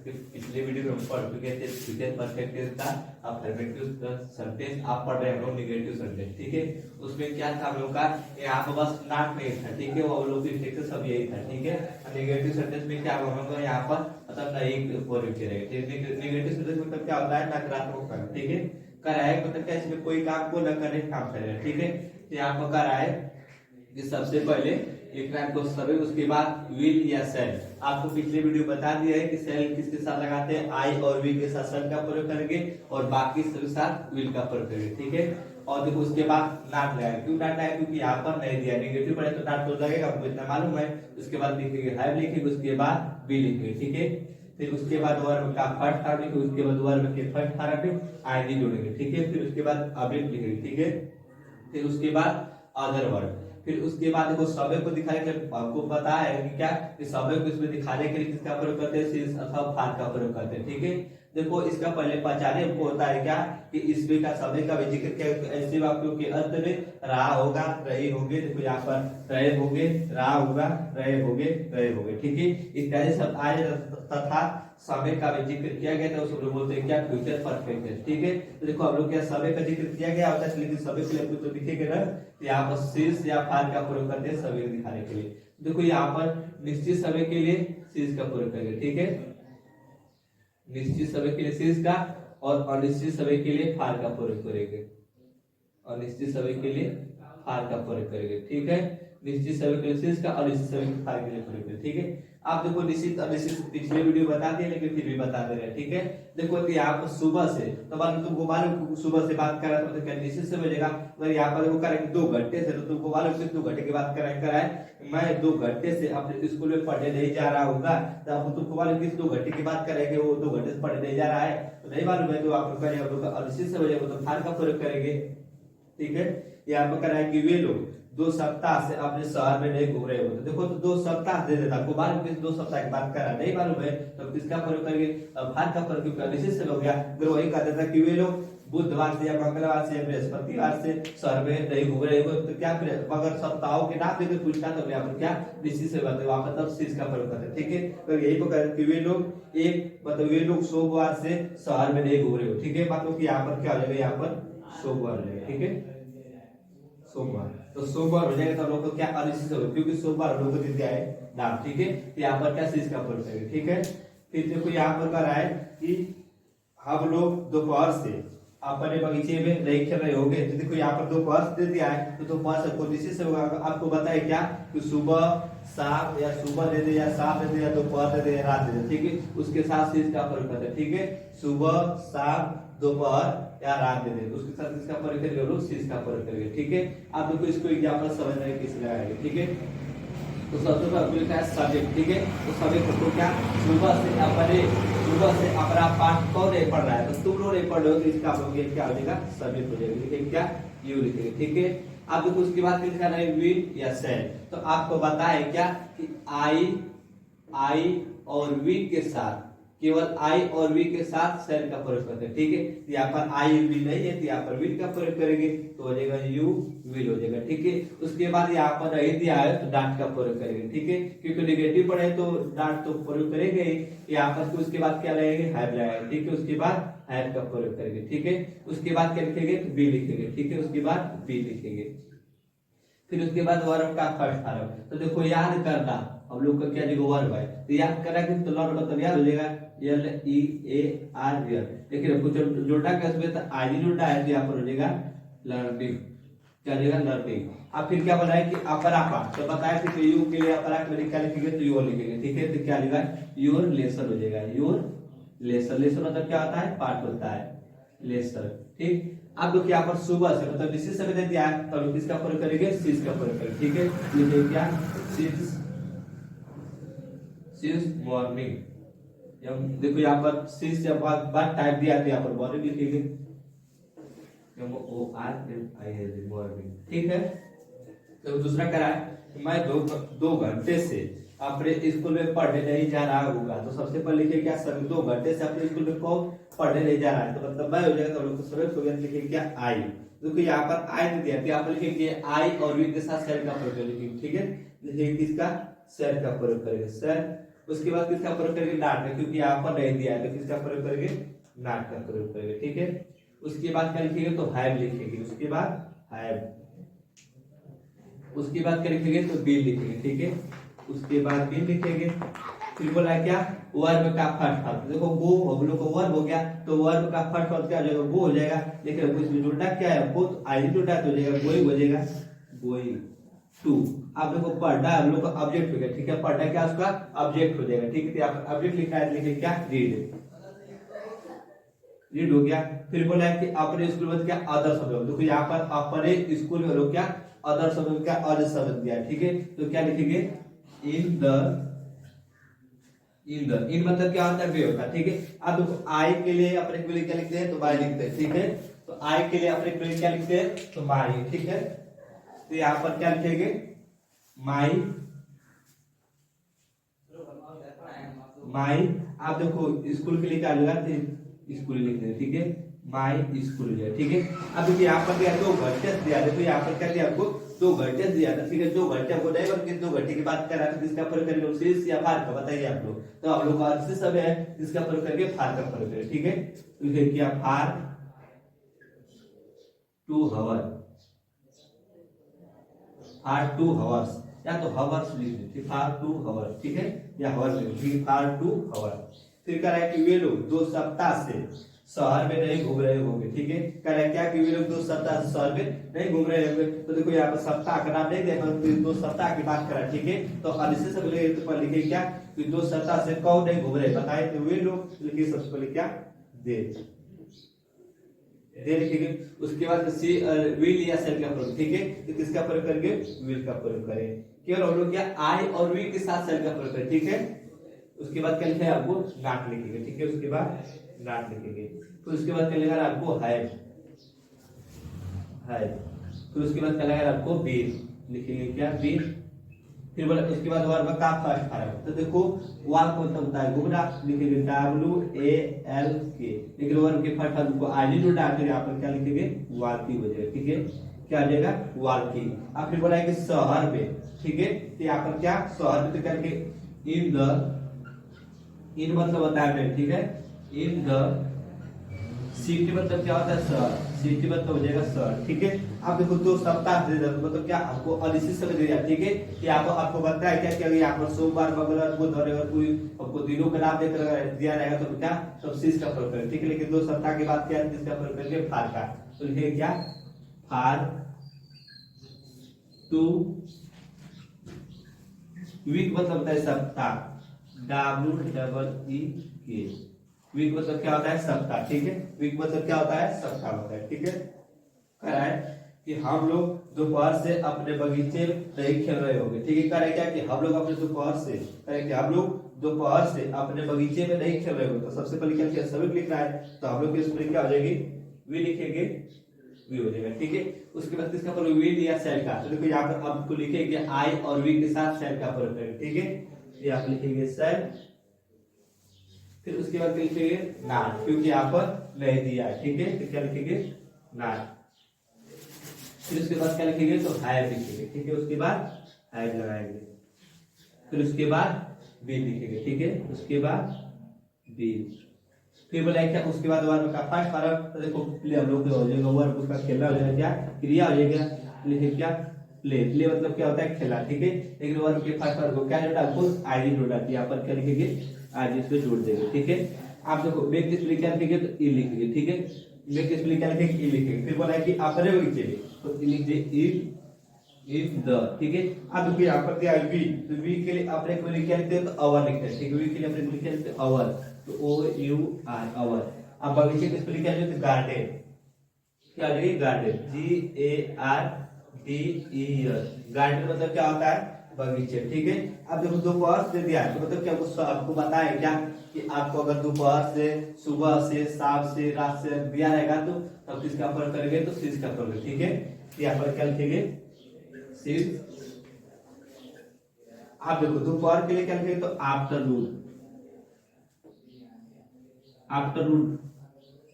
इसके पिछले वीडियो में हम पढ़ चुके थे फ्यूचर परफेक्ट टेंस का। अफर्मेटिव सेंटेंस आप पढ़ रहे हैं हम लोग निगेटिव सेंटेंस, ठीक है। उसमें क्या था हम लोग का, यहाँ पर बस नॉट नहीं था, ठीक है, वो हम लोग की सब यही था, ठीक है। निगेटिव सेंटेंस में क्या हम लोग यहाँ पर मतलब नहीं बोल के रहेगा। निगेटिव सेंटेंस मतलब क्या होता है, नकारात्मक कर्म, ठीक है। कराए मतलब क्या, इसमें कोई काम को न करे काम करेगा, ठीक है। तो यहाँ पर कराए कि सबसे पहले लिखना है तो सभी, उसके बाद विल या सेल। आपको पिछले वीडियो बता दिया है कि सेल किसके साथ लगाते हैं, आई और विल के साथ सेल का प्रयोग करेंगे और बाकी सभी साथ विल का प्रयोग करेंगे, ठीक है। और देखो उसके बाद नॉट लगाएंगे, क्यों नॉट लगाएंगे, क्योंकि यहाँ पर नहीं दिया, नेगेटिव पड़े तो नॉट तो लगेगा, आपको इतना मालूम है। उसके बाद लिखेंगे हैव लिखेंगे, उसके बाद बी लिखेंगे, ठीक है। फिर उसके बाद वर्ब का फर्स्ट फॉर्म लिखेंगे, उसके बाद वर्ब के फर्स्ट फॉर्म में आईडी जोड़ेंगे, ठीक है। फिर उसके बाद ऑब्जेक्ट लिखेंगे, ठीक है। फिर उसके बाद अदर वर्ड। फिर उसके बाद देखो सभी को दिखाने के लिए आपको पता है कि क्या, कि सभी को इसमें दिखाने के लिए किसका प्रयोग करते हैं, सिंस अथवा फार का प्रयोग करते हैं, ठीक है। देखो इसका पहले पहचाने को होता है क्या, कि इसमें का सभी का जिक्र क्या, ऐसे वाक्यों के अंत में रहा होगा, रहे होंगे। देखो यहाँ पर रहे होंगे, रहा होगा, रहे होंगे, रहे होंगे, ठीक है। इत्यादि शब्द आए तथा समय का भी जिक्र किया गया था, उसको बोलते हैं क्या, फ्यूचर परफेक्ट टेंस, ठीक है। तो देखो हम लोग क्या समय का जिक्र किया गया होता है, लेकिन समय के लिए कुछ तो दिखेगा ना, तो यहाँ पर सिंस या फार का प्रयोग करते हैं समय दिखाने के लिए। देखो यहाँ पर निश्चित समय के लिए सिंस का प्रयोग करेंगे, ठीक है। निश्चित समय के लिए सिंस का और अनिश्चित समय के लिए फार का प्रयोग करेंगे, अनिश्चित समय के लिए फार का प्रयोग करेंगे, ठीक है। निश्चित समय के लिए सिंस का और अनिश्चित समय के फार के लिए प्रयोग करेंगे, ठीक है। आप देखो निश्चित अनिश्चित पिछले वीडियो बता दिए, लेकिन फिर भी बता दे रहे हैं, ठीक है। देखो कि यहाँ पर सुबह से, तो मान तुमको मालूम सुबह से बात कर रहा था, तो क्या निश्चित समय बजेगा। अगर यहाँ पर वो करेंगे 2 घंटे से, तो तुमको मालूम कि 2 घंटे की बात कराए, मैं 2 घंटे से अपने स्कूल में पढ़ने नहीं जा रहा हूँ, तो अब तुमको मालूम कि 2 घंटे की बात करेंगे, वो 2 घंटे से पढ़ने नहीं जा रहा है, तो नहीं मालूम है, तो आप लोग अनिश्चित समय तो फार का प्रयोग करेंगे, ठीक है। यहाँ पर कराए कि वे लोग 2 सप्ताह से अपने शहर में नहीं घूम रहे होते। देखो तो 2 सप्ताह दे देता, आपको मालूम कि 2 सप्ताह की बात करा, नहीं मालूम है तो किसका प्रयोग करेंगे, फार का प्रयोग, क्योंकि अनिश्चित समय हो गया। अगर वही कह देता कि वे लोग बुधवार से या मंगलवार से या बृहस्पतिवार से शहर में नहीं घूम रहे हो, तो क्या अगर सप्ताहों के नाम देकर पूछता तो यहाँ पर क्या निश्चित से बात वहां पर तब सिंस का प्रयोग करते हैं, ठीक है। तो यही को कहते हैं कि वे लोग एक मतलब वे लोग सोमवार से शहर में नहीं घूम रहे हो, ठीक है। मतलब कि यहाँ पर क्या हो जाएगा, यहाँ पर सोमवार हो जाएगा, ठीक है, सोमवार। तो सोमवार हो जाएगा, तो लोग को क्या अनिश्चित होगा, क्योंकि सोमवार लोगों को दिन क्या है नाम, ठीक है। तो यहाँ पर क्या सिंस का प्रयोग करेंगे, ठीक है। फिर देखो यहाँ पर कर रहा है कि हम लोग दोपहर से अपने बगीचे में नहीं खेल रहे होंगे, तो देखो यहाँ पर दोपहर दे दिया है, तो दोपहर से निश्चित से होगा। आपको बताए क्या कि सुबह शाम, या सुबह दे दे या शाम दे दे या दोपहर दे दे या रात दे दे, ठीक है। उसके साथ सिंस का प्रयोग करते हैं, ठीक है। सुबह शाम दोपहर या रात दे दे, उसके साथ इसका प्रयोग करेंगे, लोग सिंस का प्रयोग करेंगे, ठीक है। आप देखो इसको एग्जांपल समझने में किस लगाएंगे, ठीक है। तो सबसे पहले क्या है सब्जेक्ट, ठीक है। तो सब्जेक्ट को क्या, सुबह से अपना पाठ कौन नहीं पढ़ रहा है, तो तुम लोग नहीं पढ़ रहे हो, तो इसका हम लोग क्या हो जाएगा, सब्जेक्ट हो जाएगा, लिखेंगे क्या, यू लिखेंगे, ठीक है। अब देखो उसके बाद लिखना है विल या सेल। तो आपको बताए क्या कि आई और विल के साथ, केवल आई और विल के साथ सेल का प्रयोग करते हैं, ठीक है। यहाँ पर आई विल नहीं है, तो यहाँ पर विल का प्रयोग करेंगे, तो हो जाएगा यू विल हो जाएगा, ठीक है। उसके बाद यहाँ पर नहीं दिया है तो डांट का प्रयोग करेंगे, ठीक है, क्योंकि नेगेटिव पढ़े तो डांट तो प्रयोग करेंगे। यहाँ पर उसके बाद क्या लगेंगे, हैव लगाएंगे, ठीक है। उसके बाद हैव का प्रयोग करेंगे, ठीक है। उसके बाद क्या लिखेंगे, तो बी लिखेंगे, ठीक है। उसके बाद बी लिखेंगे। फिर उसके बाद वर्ब का फर्स्ट फॉर्म। तो देखो याद करना, हम लोग का क्या देखो वर्ब है, तो याद करा कि तो लर्न मतलब याद हो जाएगा, L E A R V R. लेकिन आपको जोड़ना क्या उसमें, तो आई जोड़ना है, तो यहाँ पर हो जाएगा लर्निंग, क्या हो जाएगा लर्निंग। अब फिर क्या बनाए कि अपरा पाठ, तो बताया कि यू के लिए अपरा के क्या लिखेंगे, तो योर लिखेंगे, ठीक है। तो क्या लिखा, योर लेसन हो जाएगा, योर लेसन। लेसन मतलब क्या होता है, पाठ होता है, लेसन, ठीक। अब देखिए यहाँ पर सुबह से मतलब निश्चित समय दे दिया है, तो हम किसका प्रयोग करेंगे, सिंस का प्रयोग करेंगे, ठीक है। लिखिए क्या, सिंस मॉर्निंग। देखो यहाँ पर सिंस जब बाद टाइप दिया तो यहाँ पर मॉर्निंग लिखेंगे, मॉर्निंग, ठीक है। तो दूसरा करा है, मैं 2 घंटे से अपने स्कूल में पढ़ने नहीं जा रहा होगा। तो सबसे पहले लिखिए क्या, सर 2 घंटे से अपने स्कूल में कौन पढ़ने नहीं जा रहा है, तो मतलब मैं हो जाएगा, तो लोग को समझ हो गया, लिखिए क्या आई। देखो यहाँ पर आई दे दिया, तो यहाँ पर लिखेंगे आई और विल के साथ सेल का प्रयोग लिखेंगे, ठीक है। लिखिए किसका, सेल का प्रयोग करेंगे, सेल उसके बाद किसका प्रयोग करेंगे, नॉट का, क्योंकि यहाँ पर नहीं दिया है तो किसका प्रयोग करेंगे, नॉट का प्रयोग करेंगे। ठीक है, उसके बाद क्या लिखेंगे, तो हैव लिखेंगे, उसके बाद हैव, उसके बाद क्या लिखेंगे, तो बीन लिखेंगे। ठीक है, उसके बाद बीन लिखेंगे। फिर बोला क्या, वर्ब का फर्स्ट फॉर्म, देखो गो हम लोग को वर्ब हो गया, तो वर्ब का फर्स्ट फॉर्म क्या हो जाएगा, गो हो जाएगा। लेकिन हमको इसमें जुड़ना क्या है, हमको आई जुड़ना तो हो जाएगा, गोइंग हो जाएगा, गोइंग टू। आप देखो पढ़ना हम लोग का ऑब्जेक्ट हो गया। ठीक है, पढ़ना क्या उसका ऑब्जेक्ट हो जाएगा। ठीक है, तो आप ऑब्जेक्ट लिखना है, लिखे क्या, रीड, रीड हो गया। फिर बोला है कि अपने स्कूल में क्या, अदर शब्द, देखो यहाँ पर अपने स्कूल में लोग क्या, अदर शब्द क्या, अदर शब्द दिया है। ठीक है, तो क्या लिखेंगे, इन द, इन मतलब क्या होता है, वे होता है। ठीक है, अब देखो आई के लिए अपने के लिए क्या लिखते हैं, तो बाय लिखते हैं। ठीक है, तो आई के लिए अपने के लिए क्या लिखते हैं, तो माई। ठीक है, तो यहाँ पर क्या लिखेंगे, माई, माई। आप देखो स्कूल के लिए क्या होगा, स्कूल लिख दें। ठीक है, माई स्कूल है। ठीक है, अब देखिए यहाँ पर क्या, दो घंटे दिया है, तो यहाँ पर क्या दिया आपको, दो घंटे दिया था। ठीक है, दो घंटे आपको नहीं, बल्कि दो घंटे की बात कर रहा था, जिसका फर्क करेंगे शीर्ष या फार का, बताइए आप लोग। तो आप लोग का शीर्ष सब है, जिसका फर्क करके फार का फर्क करें। ठीक है, तो लिखे क्या, फार 2 आवर, फार 2 आवर्स, या तो हवर्स लिख दीजिए, फार 2 आवर। ठीक है, या हवर लिख दीजिए, फार 2 आवर। फिर कह रहा है कि वे लोग 2 सप्ताह से शहर में नहीं घूम रहे होंगे। ठीक है, कह रहा है क्या, कि वे लोग 2 सप्ताह से शहर में नहीं घूम रहे होंगे। तो देखो यहाँ पर सप्ताह का नाम नहीं दिया, 2 सप्ताह की बात करा। ठीक है, तो अब इससे सब पहले तो लिखे क्या, कि 2 सप्ताह से कौन नहीं घूम रहे, बताए, तो वे लोग लिखिए सबसे पहले क्या, दे, दे लिखेंगे। उसके बाद सी विल या सेल का प्रयोग। ठीक है, तो किसका प्रयोग करेंगे, विल का प्रयोग करें। केवल हम लोग क्या, आई और विल के साथ सेल का प्रयोग करें। ठीक है, उसके बाद क्या लिखा है आपको, नॉट लिखेंगे। ठीक है, उसके बाद नॉट लिखेंगे। फिर उसके बाद क्या लिखा है आपको, हैव, हैव। फिर उसके बाद क्या लिखा है आपको, बीन लिखेंगे, क्या, बीन। फिर बोला उसके बाद वर्ब का फर्स्ट फॉर्म, तो देखो वाल को मतलब होता है घूमना, लिखेंगे WALK। लेकिन वर्ब के फर्स्ट फॉर्म को आई नहीं जोड़ना, तो यहाँ पर क्या लिखेंगे, वाल्की हो जाएगा। ठीक है, क्या आ जाएगा, वाल्की। अब फिर बोला है कि शहर में। ठीक है, तो यहाँ पर क्या, शहर में, तो क्या लिखेंगे, इन द, इन मतलब होता है, ठीक है, इन द सिटी मतलब क्या होता है, शहर, सिटी मतलब हो जाएगा शहर। ठीक है, आप देखो 2 सप्ताह दे दो, मतलब क्या आपको अनिश्चित समय दे दिया। ठीक है, कि आपको बताया क्या, कि यहाँ पर सोमवार, मंगलवार, बुध और कोई आपको दिनों का नाम देकर दिया रहेगा, तो क्या, तब शीश का प्रयोग करें। ठीक है, लेकिन 2 सप्ताह की बात किया, जिसका प्रयोग करेंगे फार का, तो लिखेंगे क्या, फार 2 वीक मतलब होता है सप्ताह, WEEK, वीक मतलब क्या होता है, सप्ताह। ठीक है, वीक मतलब क्या होता है, सप्ताह होता है। ठीक है, कह रहा है कि हम लोग दोपहर से अपने बगीचे में नहीं खेल रहे होंगे। ठीक है, कह रहा है क्या, कि हम लोग अपने दोपहर से, कह रहा है कि हम लोग दोपहर से अपने बगीचे में नहीं खेल रहे होंगे। तो सबसे पहले क्या, सभी लिखना है, तो हम लोग इसमें क्या हो जाएगी, वी लिखेंगे, वी हो जाएगा। ठीक है, उसके बाद किसका प्रयोग, विल या सेल का, तो देखो यहाँ पर आपको लिखेंगे आई और वी के साथ सेल का प्रयोग करेंगे। ठीक है, ये आप लिखेंगे सेल। फिर उसके बाद लिखेंगे नॉट, क्योंकि यहाँ पर नहीं दिया है। ठीक है, तो क्या लिखेंगे, नॉट। फिर उसके बाद क्या लिखेंगे, तो हैव लिखेंगे। ठीक है, उसके बाद हैव लगाएंगे। फिर उसके बाद बी लिखेंगे। ठीक है, उसके बाद बी। फिर बोला क्या, उसके बाद वर्ब का फर्स्ट फॉर्म, तो देखो प्ले हम लोग हो जाएगा, वर्ब उसका खेलना हो जाएगा, क्या, क्रिया हो जाएगा, लिखे क्या, प्ले। प्ले मतलब क्या होता है, खेला। ठीक है, लेकिन वर्ब के फर्स्ट फॉर्म को क्या जोड़ा, आपको आईडी जोड़ा, यहाँ पर क्या लिखेंगे, आईडी से जोड़ देंगे। ठीक है, आप देखो मेक दिस प्ले क्या लिखेंगे, तो ई लिखेंगे। ठीक है, मेक दिस प्ले क्या लिखेंगे, ई लिखेंगे। फिर बोला है कि अपने बगीचे में, तो लिख दीजिए इन द। ठीक है, अब देखिए यहाँ पर दिया वी, तो वी के लिए अपने को क्या लिखते हैं, तो अवर लिखते हैं। ठीक है, वी के लिए अपने को क्या लिखते हैं, अवर, तो OUR, अवर। अब बगीचे किस पे लिखा है, तो गार्डन, क्या आ जाएगी, गार्डन, GARDEN, गार्डन मतलब क्या होता है, बगीचे। ठीक है, अब देखो दोपहर से दिया है, तो मतलब क्या, आपको बताया क्या, कि आपको अगर दोपहर से, सुबह से, शाम से, रात से दिया रहेगा, तो तब किसका फर्क करेंगे, तो शीश का फर्क। ठीक है, यहाँ पर क्या लिखेंगे, शीश। आप देखो दोपहर के लिए क्या लिखेंगे, तो आफ्टरनून, आफ्टरनून,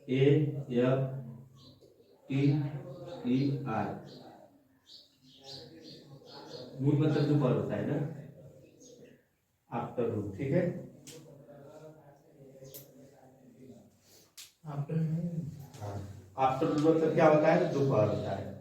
AFTER, नून मतलब दोपहर होता है ना। आफ्टरनून, ठीक है। आफ्टरनून मतलब क्या होता है, दोपहर होता है।